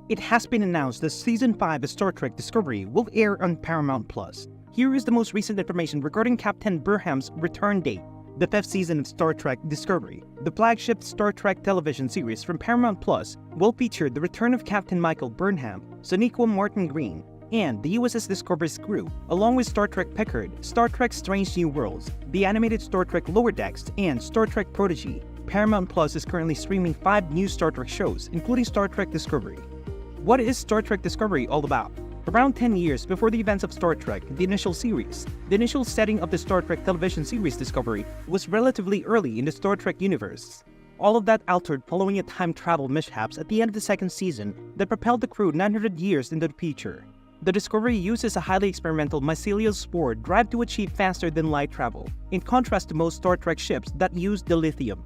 It has been announced that Season 5 of Star Trek Discovery will air on Paramount+. Here is the most recent information regarding Captain Burnham's return date. The 5th season of Star Trek Discovery, the flagship Star Trek television series from Paramount+, will feature the return of Captain Michael Burnham, Sonequa Martin Green, and the USS Discovery's crew, along with Star Trek Picard, Star Trek Strange New Worlds, the animated Star Trek Lower Decks, and Star Trek Prodigy. Paramount Plus is currently streaming 5 new Star Trek shows, including Star Trek Discovery. What is Star Trek Discovery all about? Around 10 years before the events of Star Trek, the initial series, the initial setting of the Star Trek television series Discovery was relatively early in the Star Trek universe. All of that altered following a time travel mishaps at the end of the 2nd season that propelled the crew 900 years into the future. The Discovery uses a highly experimental mycelial spore drive to achieve faster than light travel, in contrast to most Star Trek ships that use dilithium.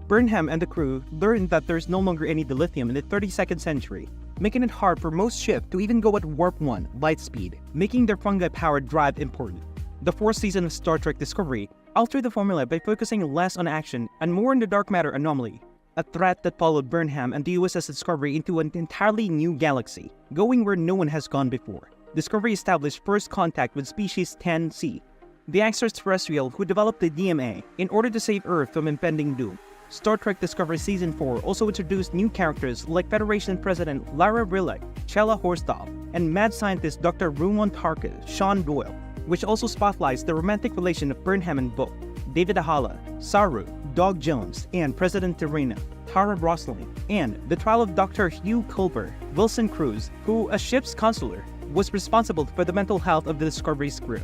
Burnham and the crew learned that there's no longer any dilithium in the 32nd century, making it hard for most ships to even go at Warp 1 light speed, making their fungi-powered drive important. The 4th season of Star Trek Discovery altered the formula by focusing less on action and more on the dark matter anomaly, a threat that followed Burnham and the USS Discovery into an entirely new galaxy, going where no one has gone before. Discovery established first contact with species 10C, the extraterrestrial who developed the DMA in order to save Earth from impending doom. Star Trek Discovery Season 4 also introduced new characters like Federation President Lara Rilek, Chella Horsdal, and mad scientist Dr. Rumon Tarka, Sean Doyle, which also spotlights the romantic relation of Burnham and Book, David Ahala, Saru, Dog Jones, and President Terina, Tara Rosling, and the trial of Dr. Hugh Culper, Wilson Cruz, who, as ship's counselor, was responsible for the mental health of the Discovery's crew.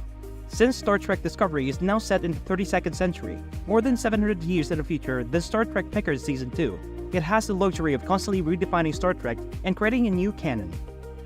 Since Star Trek Discovery is now set in the 32nd century, more than 700 years in the future than Star Trek Picard Season 2, it has the luxury of constantly redefining Star Trek and creating a new canon.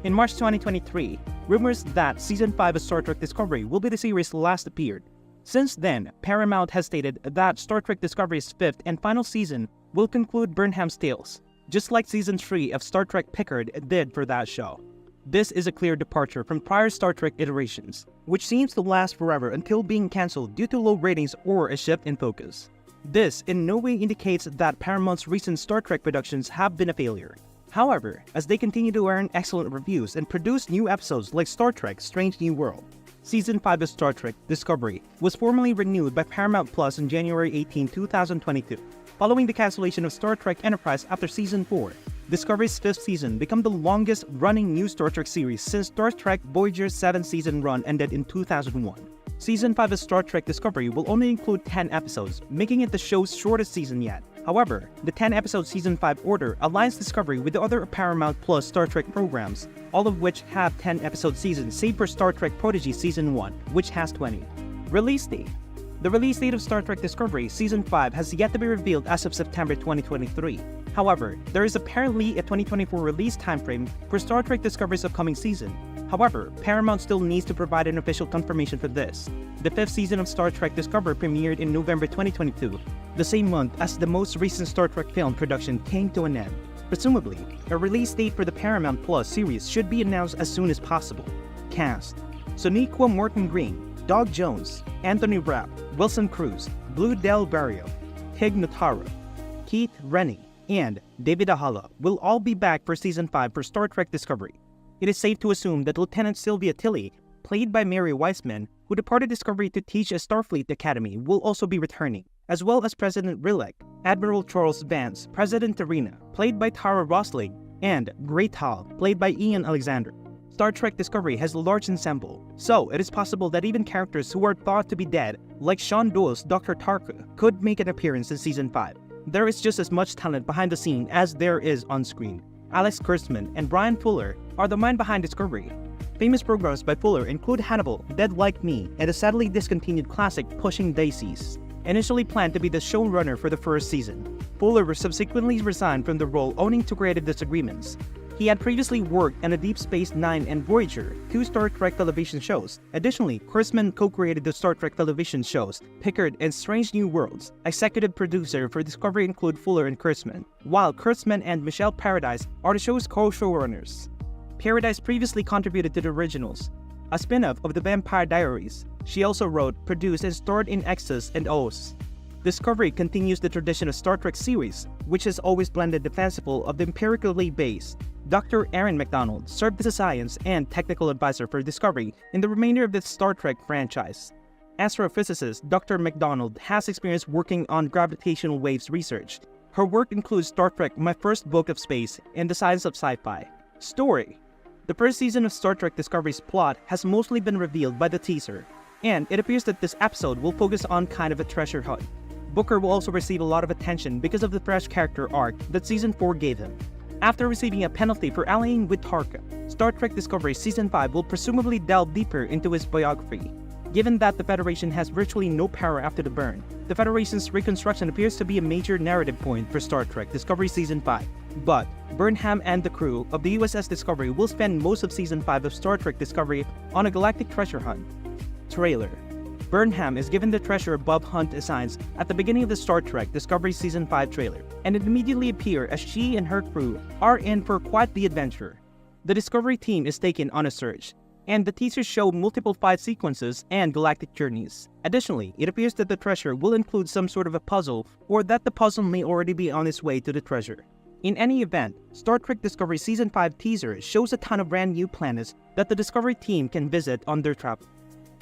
In March 2023, rumors that Season 5 of Star Trek Discovery will be the series' last appeared. Since then, Paramount has stated that Star Trek Discovery's 5th and final season will conclude Burnham's tales, just like Season 3 of Star Trek Picard did for that show. This is a clear departure from prior Star Trek iterations, which seems to last forever until being cancelled due to low ratings or a shift in focus. This in no way indicates that Paramount's recent Star Trek productions have been a failure. However, as they continue to earn excellent reviews and produce new episodes like Star Trek Strange New World, Season 5 of Star Trek Discovery was formally renewed by Paramount Plus on January 18, 2022. Following the cancellation of Star Trek Enterprise after Season 4, Discovery's 5th season became the longest-running new Star Trek series since Star Trek Voyager's 7th season run ended in 2001. Season 5 of Star Trek Discovery will only include 10 episodes, making it the show's shortest season yet. However, the 10-episode Season 5 order aligns Discovery with the other Paramount Plus Star Trek programs, all of which have 10-episode seasons save for Star Trek Prodigy Season 1, which has 20. Release date. The release date of Star Trek Discovery Season 5 has yet to be revealed as of September 2023. However, there is apparently a 2024 release timeframe for Star Trek Discovery's upcoming season. However, Paramount still needs to provide an official confirmation for this. The 5th season of Star Trek Discovery premiered in November 2022, the same month as the most recent Star Trek film production came to an end. Presumably, a release date for the Paramount Plus series should be announced as soon as possible. Cast: Sonequa Martin Green, Dog Jones, Anthony Rapp, Wilson Cruz, Blue Del Barrio, Tig Notaro, Keith Rennie, and David Ahala will all be back for Season 5 for Star Trek Discovery. It is safe to assume that Lieutenant Sylvia Tilly, played by Mary Wiseman, who departed Discovery to teach at Starfleet Academy, will also be returning, as well as President Rilek, Admiral Charles Vance, President Terina, played by Tara Rosling, and Great Hal, played by Ian Alexander. Star Trek Discovery has a large ensemble, so it is possible that even characters who are thought to be dead, like Sean Doyle's Dr. Tarka, could make an appearance in Season 5. There is just as much talent behind the scene as there is on screen. Alex Kurtzman and Brian Fuller are the mind behind Discovery. Famous programs by Fuller include Hannibal, Dead Like Me, and the sadly discontinued classic Pushing Daisies. Initially planned to be the showrunner for the 1st season, Fuller subsequently resigned from the role owing to creative disagreements. He had previously worked on the Deep Space Nine and Voyager, 2 Star Trek television shows. Additionally, Kurtzman co-created the Star Trek television shows Picard and Strange New Worlds. Executive producer for Discovery include Fuller and Kurtzman, while Kurtzman and Michelle Paradise are the show's co-showrunners. Paradise previously contributed to the originals, a spin-off of The Vampire Diaries. She also wrote, produced, and starred in X's and O's. Discovery continues the tradition of Star Trek series, which has always blended the fanciful of the empirically based. Dr. Aaron McDonald served as a science and technical advisor for Discovery in the remainder of the Star Trek franchise. Astrophysicist Dr. McDonald has experience working on gravitational waves research. Her work includes Star Trek My First Book of Space and The Science of Sci-Fi. Story: the first season of Star Trek Discovery's plot has mostly been revealed by the teaser, and it appears that this episode will focus on kind of a treasure hunt. Booker will also receive a lot of attention because of the fresh character arc that Season 4 gave him. After receiving a penalty for allying with Tarka, Star Trek Discovery Season 5 will presumably delve deeper into his biography. Given that the Federation has virtually no power after the burn, the Federation's reconstruction appears to be a major narrative point for Star Trek Discovery Season 5. But Burnham and the crew of the USS Discovery will spend most of Season 5 of Star Trek Discovery on a galactic treasure hunt. Trailer: Burnham is given the treasure Bob Hunt assigns at the beginning of the Star Trek Discovery Season 5 trailer, and it immediately appears as she and her crew are in for quite the adventure. The Discovery team is taken on a search, and the teasers show multiple fight sequences and galactic journeys. Additionally, it appears that the treasure will include some sort of a puzzle, or that the puzzle may already be on its way to the treasure. In any event, Star Trek Discovery Season 5 teaser shows a ton of brand new planets that the Discovery team can visit on their travel.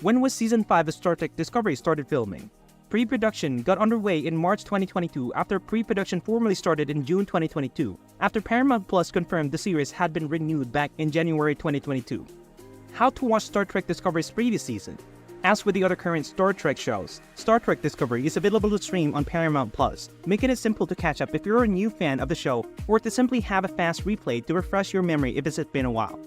When was Season 5 of Star Trek Discovery started filming? Pre-production got underway in March 2022 after pre-production formally started in June 2022, after Paramount Plus confirmed the series had been renewed back in January 2022. How to watch Star Trek Discovery's previous season? As with the other current Star Trek shows, Star Trek Discovery is available to stream on Paramount Plus, making it simple to catch up if you're a new fan of the show or to simply have a fast replay to refresh your memory if it's been a while.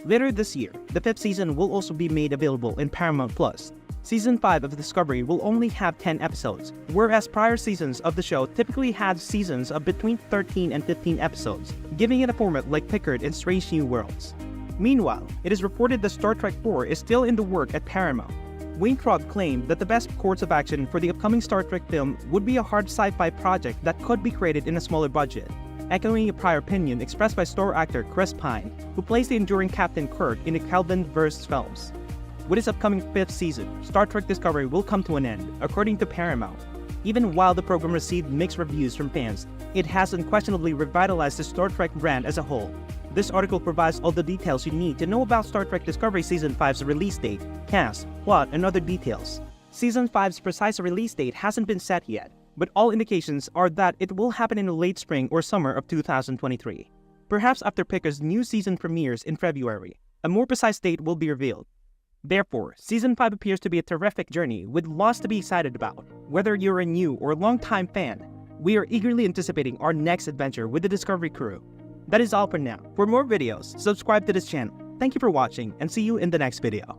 Later this year, the 5th season will also be made available in Paramount Plus. Season 5 of Discovery will only have 10 episodes, whereas prior seasons of the show typically had seasons of between 13 and 15 episodes, giving it a format like Picard in Strange New Worlds. Meanwhile, it is reported that Star Trek 4 is still in the work at Paramount. Weintraub claimed that the best course of action for the upcoming Star Trek film would be a hard sci-fi project that could be created in a smaller budget, echoing a prior opinion expressed by star actor Chris Pine, who plays the enduring Captain Kirk in the Kelvin-verse films. With its upcoming 5th season, Star Trek Discovery will come to an end, according to Paramount. Even while the program received mixed reviews from fans, it has unquestionably revitalized the Star Trek brand as a whole. This article provides all the details you need to know about Star Trek Discovery Season 5's release date, cast, plot, and other details. Season 5's precise release date hasn't been set yet, but all indications are that it will happen in the late spring or summer of 2023. Perhaps after Picard's new season premieres in February, a more precise date will be revealed. Therefore, Season 5 appears to be a terrific journey with lots to be excited about. Whether you're a new or long-time fan, we are eagerly anticipating our next adventure with the Discovery crew. That is all for now. For more videos, subscribe to this channel. Thank you for watching, and see you in the next video.